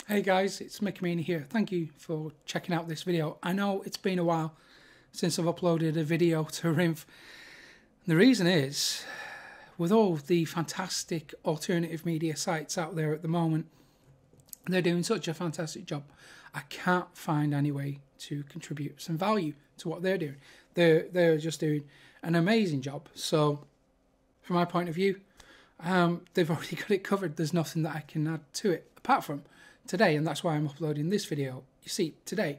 Hey guys, it's Mick Meany here. Thank you for checking out this video. I know it's been a while since I've uploaded a video to Rinf. The reason is, with all the fantastic alternative media sites out there at the moment, they're doing such a fantastic job. I can't find any way to contribute some value to what they're doing. They're just doing an amazing job. So, from my point of view, they've already got it covered. There's nothing that I can add to it apart from today, and that's why I'm uploading this video. You see, today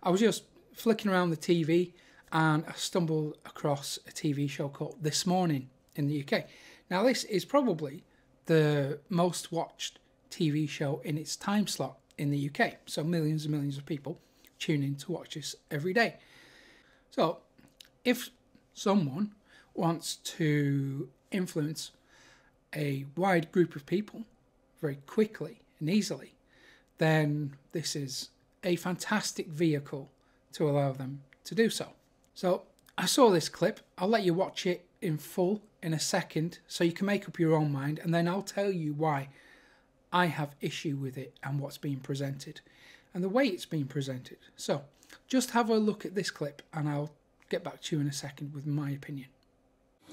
I was just flicking around the TV and I stumbled across a TV show called This Morning in the UK. Now, this is probably the most watched TV show in its time slot in the UK. So millions and millions of people tune in to watch this every day. So if someone wants to influence a wide group of people very quickly and easily, then this is a fantastic vehicle to allow them to do so. So I saw this clip. I'll let you watch it in full in a second so you can make up your own mind, and then I'll tell you why I have issue with it and what's being presented and the way it's being presented. So just have a look at this clip and I'll get back to you in a second with my opinion.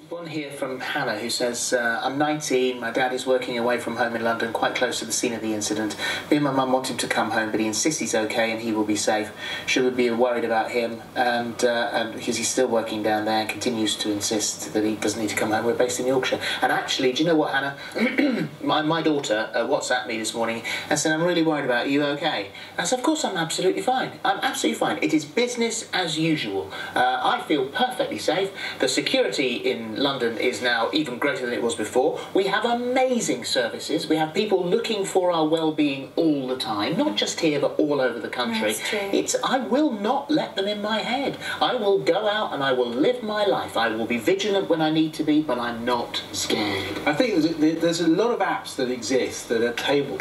One here from Hannah who says, I'm 19, my dad is working away from home in London, quite close to the scene of the incident. Me and my mum want him to come home, but he insists he's okay and he will be safe. Should we be worried about him? And because he's still working down there and continues to insist that he doesn't need to come home. We're based in Yorkshire. And actually, do you know what, Hannah? my daughter WhatsApped me this morning and said, I'm really worried about you, okay? I said, of course I'm absolutely fine. I'm absolutely fine. It is business as usual. I feel perfectly safe. The security in London is now even greater than it was before. We have amazing services. We have people looking for our well-being all the time, not just here but all over the country. That's true. I will not let them in my head. I will go out and I will live my life. I will be vigilant when I need to be, but I'm not scared. I think there's a lot of apps that exist that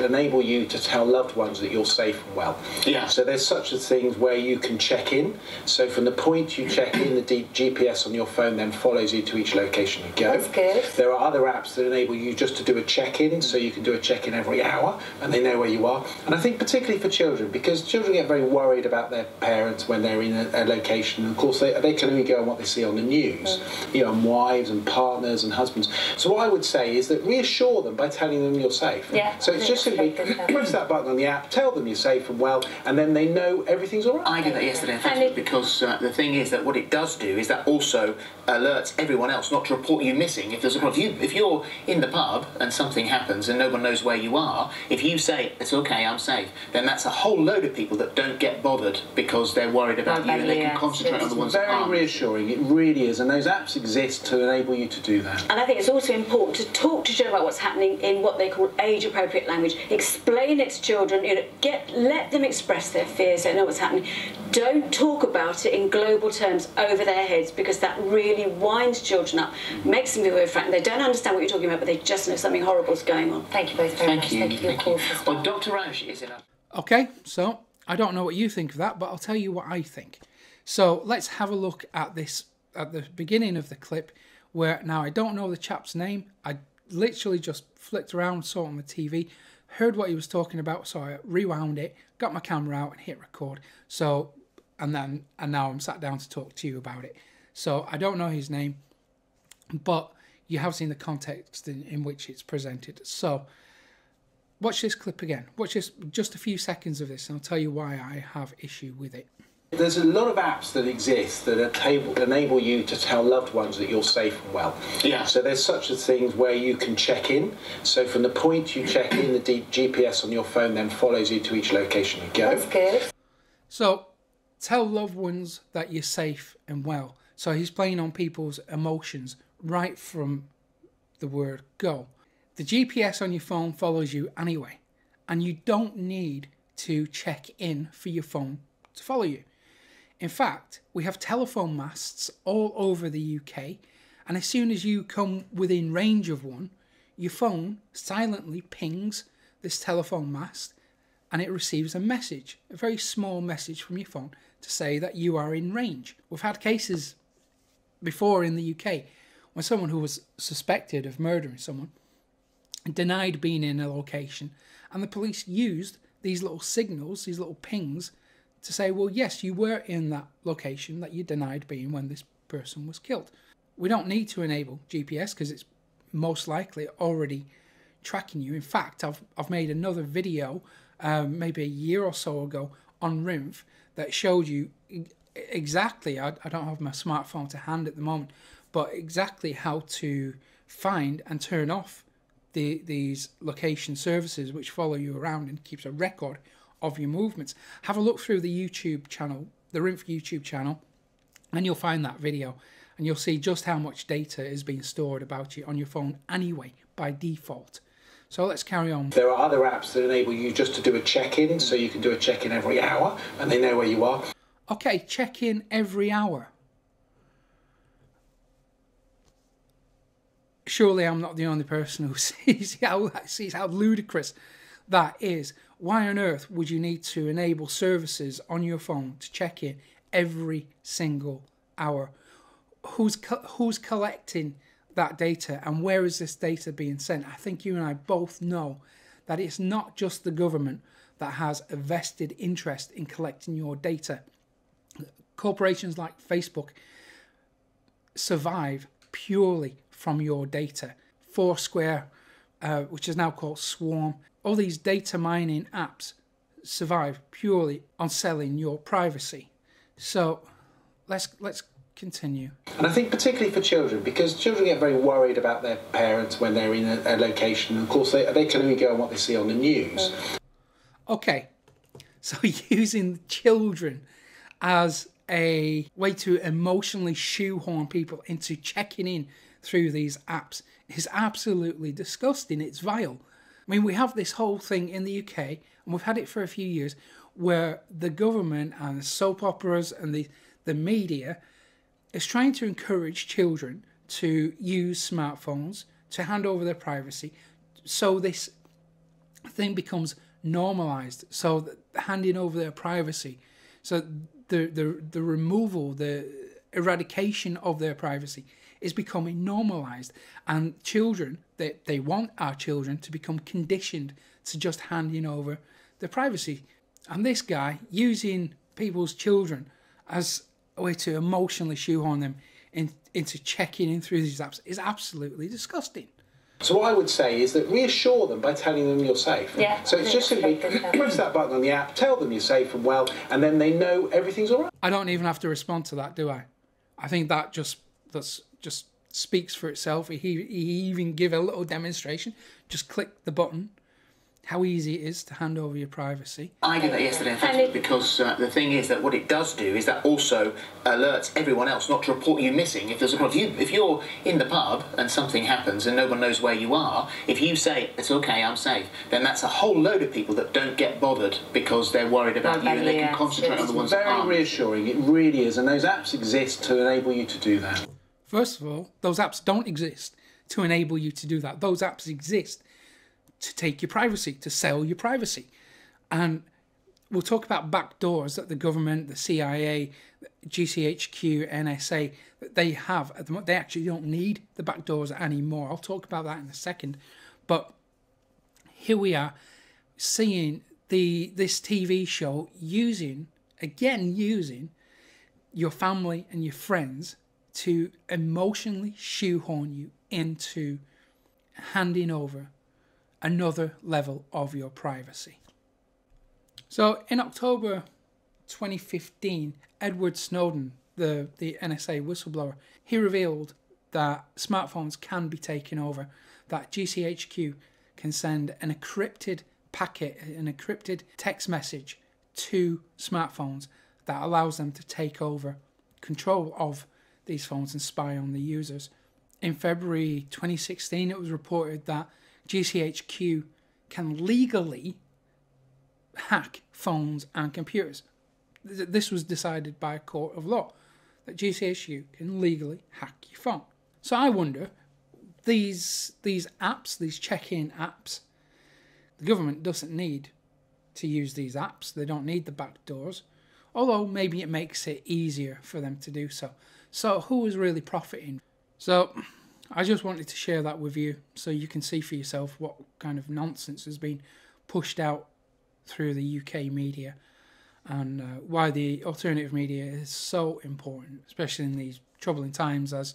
enable you to tell loved ones that you're safe and well. Yeah. So there's such a thing where you can check in. So from the point you check in, the GPS on your phone then follows you to each location you go. That's good. There are other apps that enable you just to do a check-in, so you can do a check-in every hour and they know where you are. And I think particularly for children, because children get very worried about their parents when they're in a location. And of course, they can only go on what they see on the news, you know, and wives and partners and husbands. So what I would say is that reassure them by telling them you're safe. Yeah, So it's just simply press that button on the app, tell them you're safe and well, and then they know everything's all right. I did that yesterday on Facebook because the thing is that what it does do is that also alerts everyone else not to report you missing. If there's a problem, if you're in the pub and something happens and no one knows where you are, if you say it's okay, I'm safe, then that's a whole load of people that don't get bothered because they're worried about you and they can concentrate on the ones that aren't. Very reassuring, it really is, and those apps exist to enable you to do that. And I think it's also important to talk to children about what's happening in what they call age-appropriate language. Explain it to children, you know, let them express their fears, they know what's happening. Don't talk about it in global terms over their heads, because that really winds children up, makes them feel very frightened. They don't understand what you're talking about, but they just know something horrible is going on. Thank you both very much. Thank you for your call. Well, Dr. Rausch is in a... Okay, so I don't know what you think of that, but I'll tell you what I think. So let's have a look at this at the beginning of the clip, where now I don't know the chap's name. I literally just flicked around, saw it on the TV, heard what he was talking about, so I rewound it, got my camera out and hit record. So and now I'm sat down to talk to you about it. So I don't know his name, but you have seen the context in which it's presented. So watch this clip again. Watch this, just a few seconds of this, and I'll tell you why I have issue with it. There's a lot of apps that exist that enable you to tell loved ones that you're safe and well. Yeah. So there's such a thing where you can check in. So from the point you check in, the GPS on your phone then follows you to each location you go. That's good. So tell loved ones that you're safe and well. So he's playing on people's emotions right from the word go. The GPS on your phone follows you anyway, and you don't need to check in for your phone to follow you. In fact, we have telephone masts all over the UK, and as soon as you come within range of one, your phone silently pings this telephone mast and it receives a message, a very small message from your phone to say that you are in range. We've had cases before in the UK when someone who was suspected of murdering someone denied being in a location, and the police used these little signals, these little pings, to say, well, yes, you were in that location that you denied being when this person was killed. We don't need to enable GPS because it's most likely already tracking you. In fact, I've made another video maybe a year or so ago on RINF that showed you exactly, I don't have my smartphone to hand at the moment, but exactly how to find and turn off these location services which follow you around and keeps a record of your movements. Have a look through the YouTube channel, the RINF YouTube channel, and you'll find that video, and you'll see just how much data is being stored about you on your phone anyway by default. So let's carry on. There are other apps that enable you just to do a check-in, so you can do a check-in every hour and they know where you are. Okay, check-in every hour. Surely I'm not the only person who sees how ludicrous that is. Why on earth would you need to enable services on your phone to check in every single hour? Who's collecting that data, and where is this data being sent? I think you and I both know that it's not just the government that has a vested interest in collecting your data. Corporations like Facebook survive purely from your data. Foursquare, which is now called Swarm, all these data mining apps survive purely on selling your privacy. So let's continue. And I think particularly for children, because children get very worried about their parents when they're in a location. Of course, they can only go on what they see on the news. Okay, so using children as a way to emotionally shoehorn people into checking in through these apps is absolutely disgusting. It's vile. I mean, we have this whole thing in the UK, and we've had it for a few years, where the government and the soap operas and the media is trying to encourage children to use smartphones, to hand over their privacy, so this thing becomes normalized, so that handing over their privacy, so the removal, the eradication of their privacy is becoming normalized, and children, they want our children to become conditioned to just handing over their privacy. And this guy using people's children as a way to emotionally shoehorn them into checking in through these apps is absolutely disgusting. So what I would say is that reassure them by telling them you're safe. Yeah, so it's just simply press that button on the app, tell them you're safe and well, and then they know everything's all right. I don't even have to respond to that, do I? I think that just speaks for itself. He even give a little demonstration. Just click the button. How easy it is to hand over your privacy. I did that yesterday on Facebook because the thing is that what it does do is that also alerts everyone else not to report you missing. If there's a problem, if you're in the pub and something happens and no one knows where you are, if you say, it's okay, I'm safe, then that's a whole load of people that don't get bothered because they're worried about you and they can concentrate on the ones that aren't. Very reassuring, it really is, and those apps exist to enable you to do that. First of all, those apps don't exist to enable you to do that. Those apps exist to take your privacy, to sell your privacy. And we'll talk about backdoors that the government, the CIA, GCHQ, NSA, that they have at the moment. They actually don't need the backdoors anymore. I'll talk about that in a second. But here we are seeing this TV show using your family and your friends to emotionally shoehorn you into handing over another level of your privacy. So in October 2015, Edward Snowden, the NSA whistleblower, he revealed that smartphones can be taken over, that GCHQ can send an encrypted packet, an encrypted text message to smartphones that allows them to take over control of these phones and spy on the users. In February 2016, it was reported that GCHQ can legally hack phones and computers. This was decided by a court of law, that GCHQ can legally hack your phone. So I wonder, these apps, these check-in apps, the government doesn't need to use these apps. They don't need the back doors, although maybe it makes it easier for them to do so. So who is really profiting? So I just wanted to share that with you so you can see for yourself what kind of nonsense has been pushed out through the UK media, and why the alternative media is so important, especially in these troubling times, as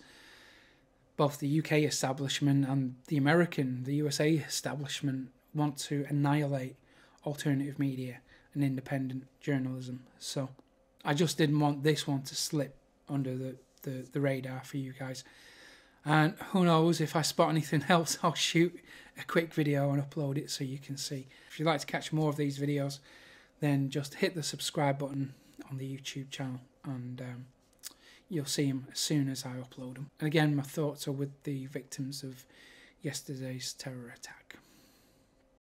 both the UK establishment and the USA establishment want to annihilate alternative media and independent journalism. So I just didn't want this one to slip under the radar for you guys. And who knows, if I spot anything else, I'll shoot a quick video and upload it so you can see. If you'd like to catch more of these videos, then just hit the subscribe button on the YouTube channel, and you'll see them as soon as I upload them. And again, my thoughts are with the victims of yesterday's terror attack.